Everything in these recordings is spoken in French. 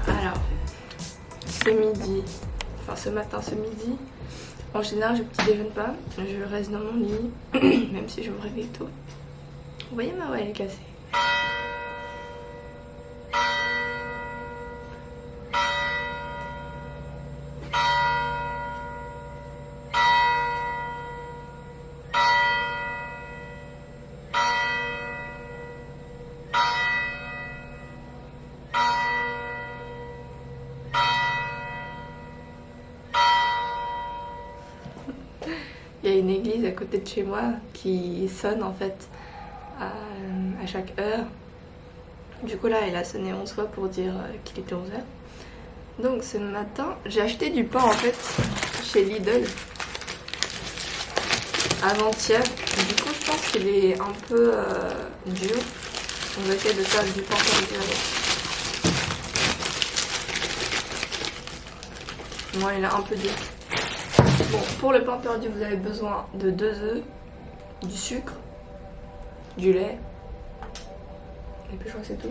Alors, ce midi, enfin ce matin, ce midi, en général je petit déjeune pas, je reste dans mon lit, même si je me réveille tôt. Vous voyez ma voix elle est cassée. Il y a une église à côté de chez moi qui sonne en fait à chaque heure. Du coup là elle a sonné 11 fois pour dire qu'il était 11h. Donc ce matin j'ai acheté du pain en fait chez Lidl avant-hier. Du coup je pense qu'il est un peu dur. On va essayer de faire du pain perdu avec. Moi il est un peu dur. Bon, pour le pain perdu, vous avez besoin de 2 œufs, du sucre, du lait, et puis je crois que c'est tout.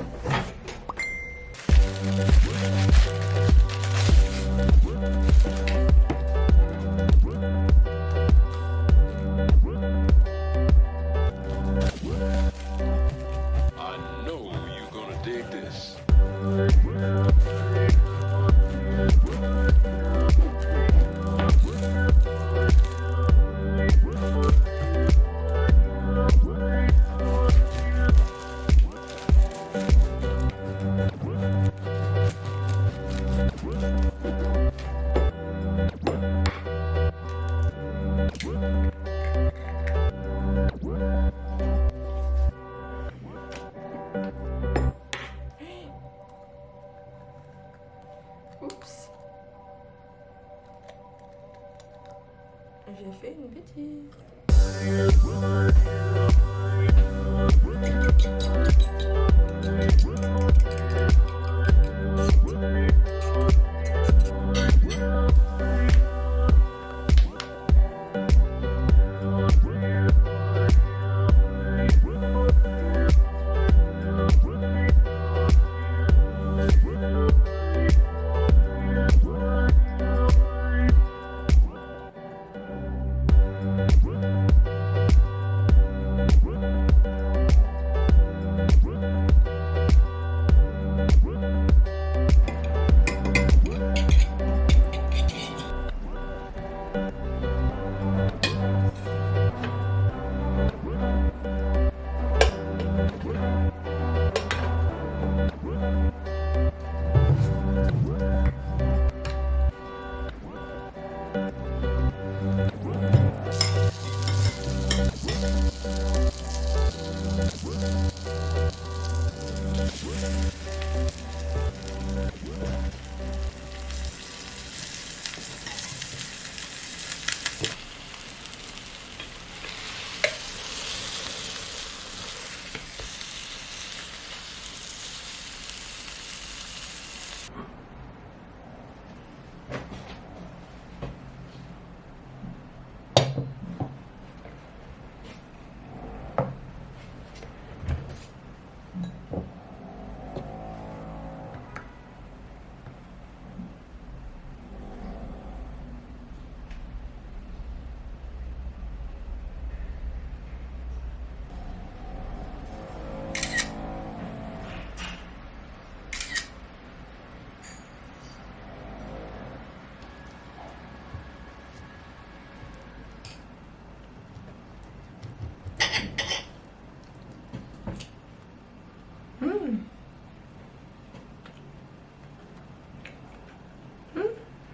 I know you're gonna dig this. Oups. J'ai fait une bêtise.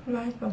맛있어.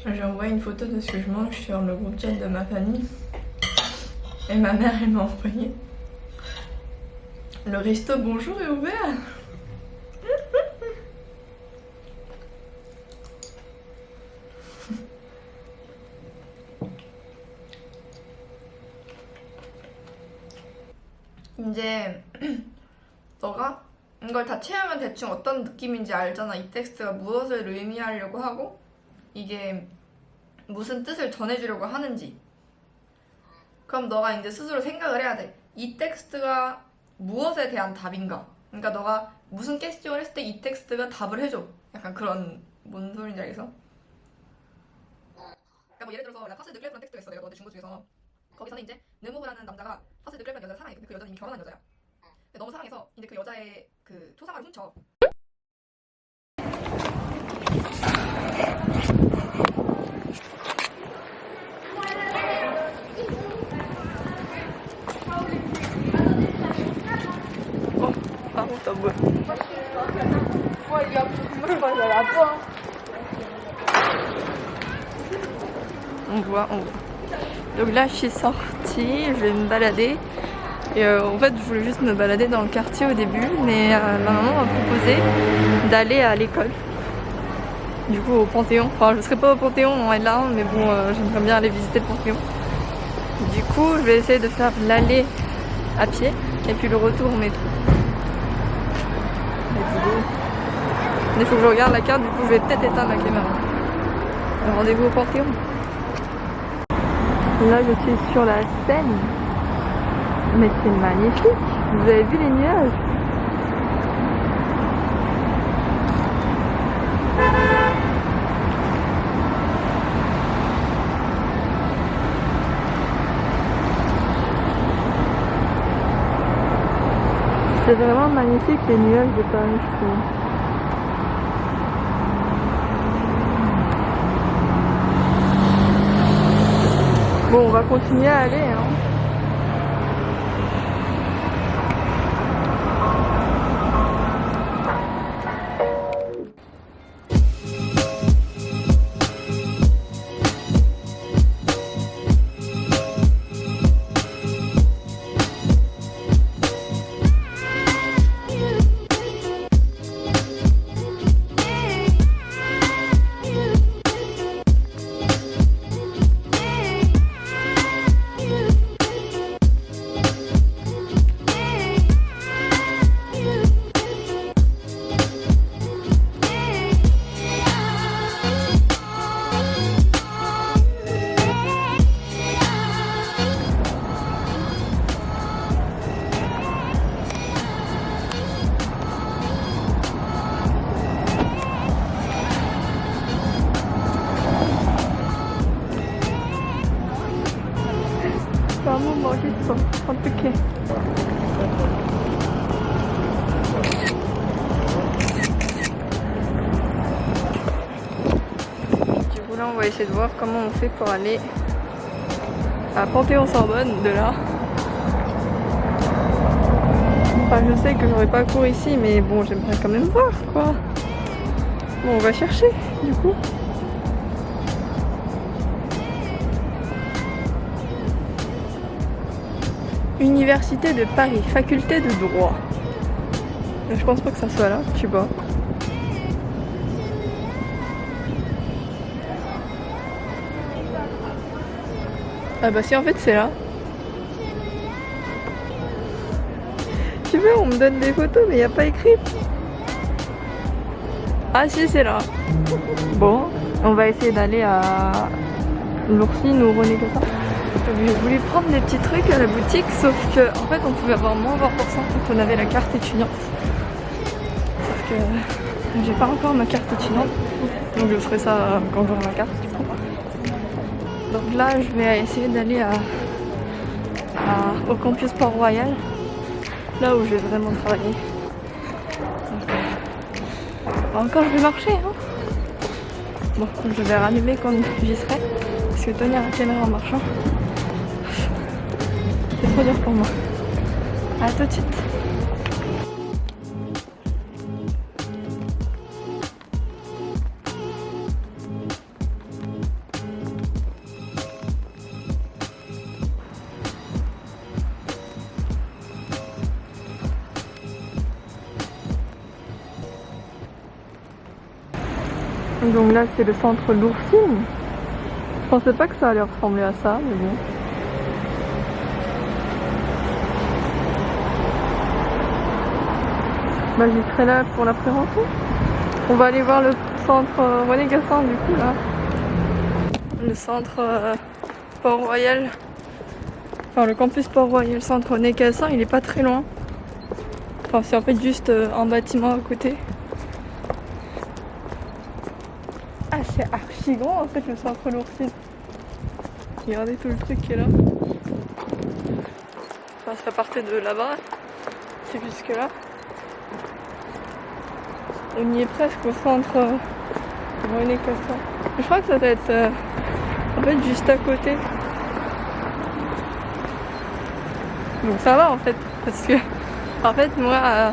J'ai envoyé une photo de ce que je mange sur le groupe chat de ma famille. Et ma mère, elle m'a envoyé. Le resto bonjour est ouvert. 이제 너가 이걸 다 채우면 대충 어떤 느낌인지 알잖아. 이 텍스트가 무엇을 의미하려고 하고 이게 무슨 뜻을 전해주려고 하는지. 그럼 너가 이제 스스로 생각을 해야 돼. 이 텍스트가 무엇에 대한 답인가? 그러니까 너가 무슨 캐스팅을 했을 때 이 텍스트가 답을 해줘. 약간 그런, 뭔 소리인지 알겠어? 그러니까 뭐 예를 들어서 나 파스 드클레프라는 텍스트가 있어. 내가 너한테 준 거 중에서 거기서는 이제 느무브라는 남자가 파스 드클레프라는 여자를 사랑해. 근데 그 여자는 이미 결혼한 여자야. 근데 너무 사랑해서 이제 그 여자의 그 초상화를 훔쳐. 아무것도 안 보여. On voit. Donc là, je suis sortie, je vais me balader. Et en fait, je voulais juste me balader dans le quartier au début, mais ma maman m'a proposé d'aller à l'école. Du coup, au Panthéon. Enfin, je serai pas au Panthéon en L1, mais bon, j'aimerais bien aller visiter le Panthéon. Du coup, je vais essayer de faire l'aller à pied et puis le retour en métro. Il faut que je regarde la carte, du coup je vais peut-être éteindre la caméra. Rendez-vous au Panthéon. Là je suis sur la Seine. Mais c'est magnifique. Vous avez vu les nuages? C'est vraiment magnifique les nuages de Paris, je trouve. Bon, on va continuer à aller, hein. 너무 멋있어. 어떡해. Du coup là on va essayer de voir comment on fait pour aller à Panthéon-Sorbonne de là. Enfin je sais que j'aurais pas cours ici mais bon j'aimerais quand même voir quoi. Bon on va chercher du coup. Université de Paris, faculté de droit. Je pense pas que ça soit là, tu vois. Ah bah si en fait c'est là. Tu veux, on me donne des photos mais il n'y a pas écrit. Ah si c'est là. Bon, on va essayer d'aller à l'Oursine ou René Cassin. J'ai voulu prendre des petits trucs à la boutique, sauf que en fait on pouvait avoir moins 20% quand on avait la carte étudiante. que j'ai pas encore ma carte étudiante. Donc je ferai ça quand j'aurai ma carte du coup. Donc là je vais essayer d'aller au campus Port-Royal. Là où je vais vraiment travailler. Donc, encore je vais marcher hein. Bon, je vais rallumer quand j'y serai. Parce que tenir la caméra en marchant, c'est trop dur pour moi. A tout de suite. Donc là c'est le centre Lourcine. Je pensais pas que ça allait ressembler à ça, mais bon. Bah j'y serai là pour la prévention. On va aller voir le centre René Cassin du coup là. Le centre Port-Royal. Enfin le campus Port-Royal, centre René Cassin, il est pas très loin. Enfin c'est en fait juste un bâtiment à côté. Ah c'est archi grand en fait le centre Lourcine. Regardez tout le truc qui est là. Enfin ça partait de là-bas. C'est jusque là. On y est presque au centre René Cassin. Je crois que ça doit être en fait juste à côté. Donc ça va en fait. Parce que en fait moi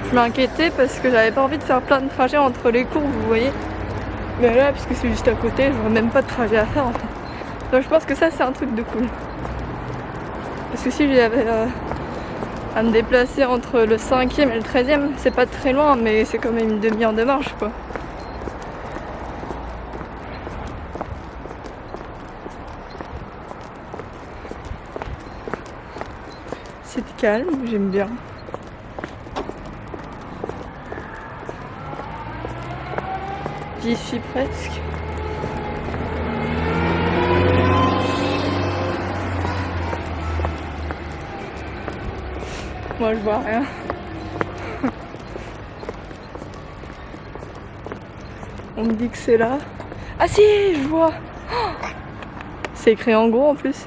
je m'inquiétais parce que j'avais pas envie de faire plein de trajets entre les cours, vous voyez. Mais là puisque c'est juste à côté, j'aurais même pas de trajet à faire en fait. Donc je pense que ça c'est un truc de cool. Parce que si j'avais à me déplacer entre le 5e et le 13e, c'est pas très loin, mais c'est quand même une demi-heure de marche quoi. C'est calme, j'aime bien. J'y suis presque. Moi je vois rien. On me dit que c'est là. Ah si, je vois. C'est écrit en gros en plus.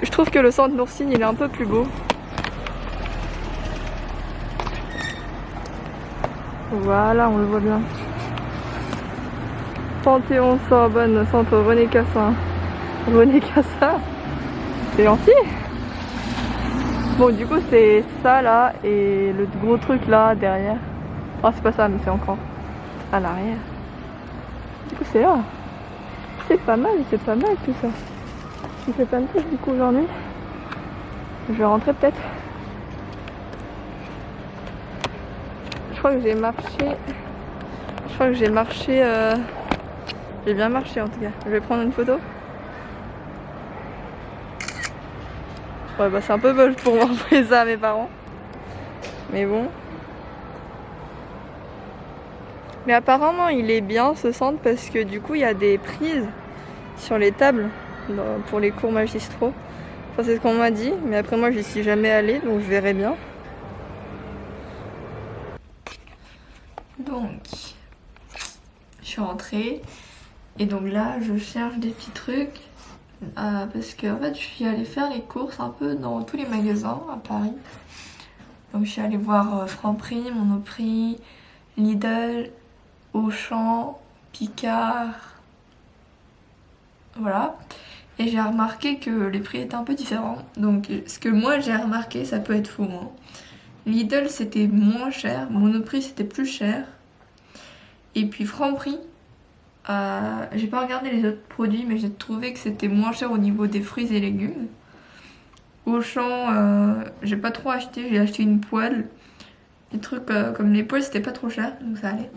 Je trouve que le centre Lourcine il est un peu plus beau. Voilà, on le voit bien. Panthéon-Sorbonne, centre René Cassin. René Cassin, c'est gentil. Bon, du coup, c'est ça là et le gros truc là derrière. Oh, c'est pas ça, mais c'est encore à l'arrière. Du coup, c'est là. C'est pas mal tout ça. Je fais plein de trucs du coup aujourd'hui. Je vais rentrer peut-être. Je crois que j'ai marché. J'ai bien marché en tout cas. Je vais prendre une photo. Ouais bah c'est un peu moche pour m'envoyer ça à mes parents. Mais bon. Mais apparemment il est bien ce centre parce que du coup il y a des prises sur les tables pour les cours magistraux. Enfin c'est ce qu'on m'a dit. Mais après moi j'y suis jamais allée donc je verrai bien. Donc, je suis rentrée et donc là je cherche des petits trucs parce que en fait je suis allée faire les courses un peu dans tous les magasins à Paris. Donc je suis allée voir Franprix, Monoprix, Lidl, Auchan, Picard, voilà. Et j'ai remarqué que les prix étaient un peu différents. Donc ce que moi j'ai remarqué, ça peut être faux hein. Lidl c'était moins cher, Monoprix c'était plus cher. Et puis Franprix, j'ai pas regardé les autres produits mais j'ai trouvé que c'était moins cher au niveau des fruits et légumes. Auchan, j'ai pas trop acheté, j'ai acheté une poêle. Des trucs comme les poêles c'était pas trop cher donc ça allait.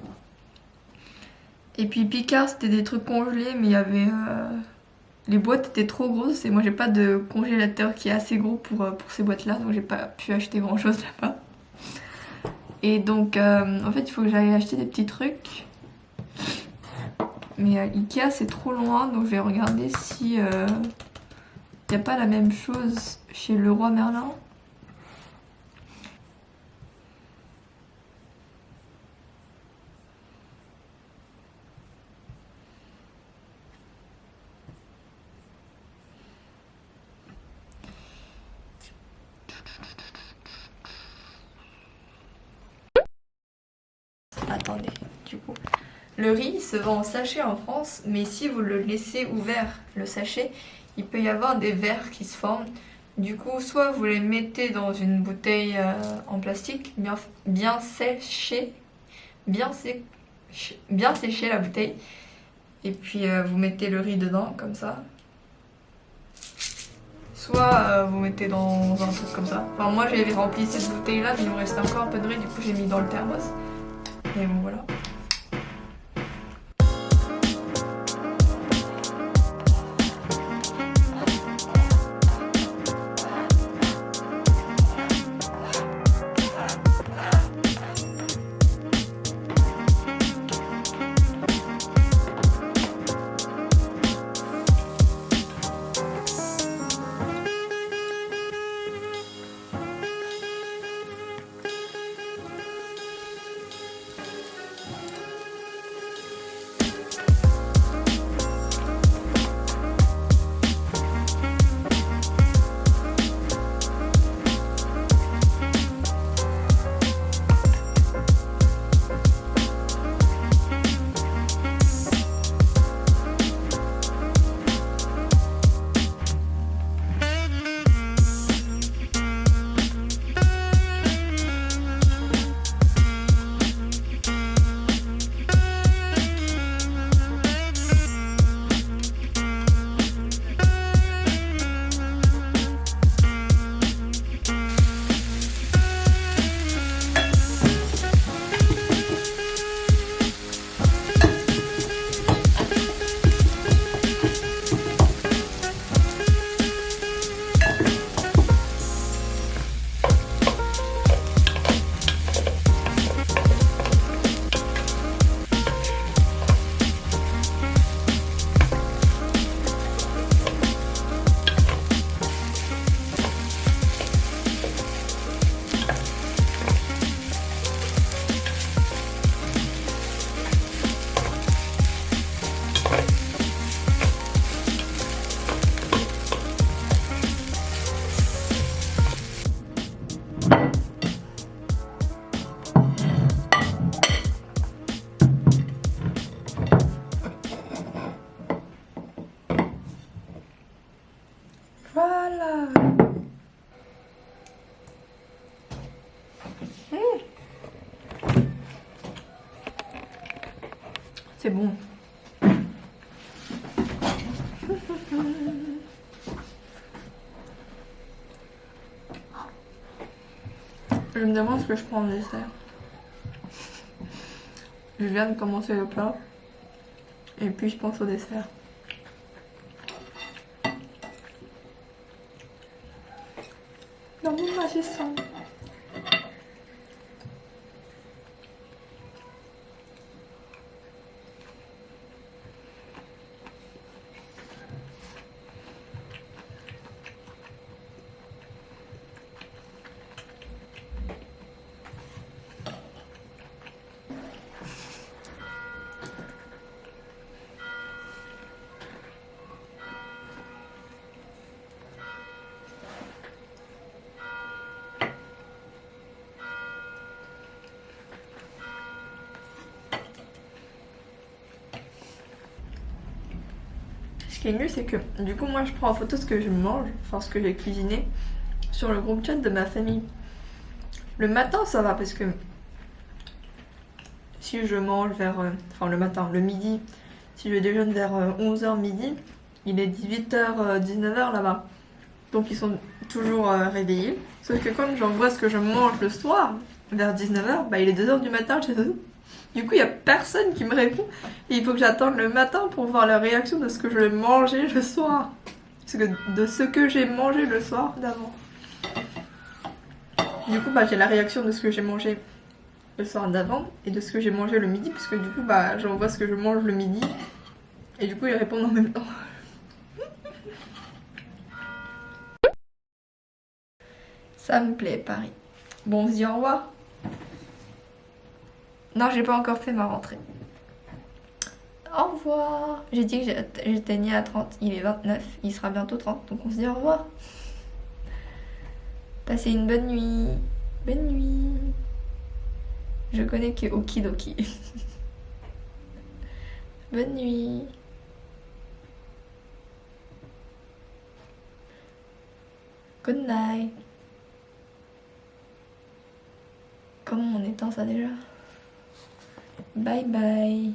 Et puis Picard c'était des trucs congelés mais il y avait... les boîtes étaient trop grosses et moi j'ai pas de congélateur qui est assez gros pour ces boîtes là donc j'ai pas pu acheter grand chose là-bas. Et donc en fait il faut que j'aille acheter des petits trucs. Mais Ikea c'est trop loin donc je vais regarder si y a pas la même chose chez Leroy Merlin. attendez, du coup. Le riz se vend en sachet en France, mais si vous le laissez ouvert, le sachet, il peut y avoir des verres qui se forment. Du coup, soit vous les mettez dans une bouteille en plastique, bien séchée, bien séchée la bouteille, et puis vous mettez le riz dedans, comme ça. Soit vous mettez dans un truc comme ça. Enfin, moi j'avais rempli cette bouteille-là, mais il me restait encore un peu de riz, du coup j'ai mis dans le thermos. Et bon, voilà. Voilà. C'est bon. Je me demande ce que je prends en dessert. Je viens de commencer le plat. Et puis je pense au dessert. Dans mon assistant. Ce qui est nul, c'est que du coup, moi je prends en photo ce que je mange, enfin ce que j'ai cuisiné, sur le groupe chat de ma famille. Le matin, ça va parce que si je mange vers. Enfin, le matin, le midi, si je déjeune vers 11h midi, il est 18h, 19h là-bas. Donc ils sont toujours réveillés. Sauf que quand j'envoie ce que je mange le soir, vers 19h, bah il est 2h du matin chez eux. Du coup, il n'y a personne qui me répond. Et il faut que j'attende le matin pour voir la réaction de ce que je vais manger le soir. De ce que j'ai mangé le soir d'avant. Du coup, bah, j'ai la réaction de ce que j'ai mangé le soir d'avant et de ce que j'ai mangé le midi. Parce que du coup, bah, j'envoie ce que je mange le midi. Et du coup, ils répondent en même temps. Ça me plaît, Paris. Bon, on se dit au revoir. Non, j'ai pas encore fait ma rentrée. Au revoir. J'ai dit que j'étais née à 30, il est 29, il sera bientôt 30, donc on se dit au revoir. Passez une bonne nuit. Bonne nuit. Je connais que Okidoki. Bonne nuit. Good night. Comment on éteint ça déjà? Bye bye.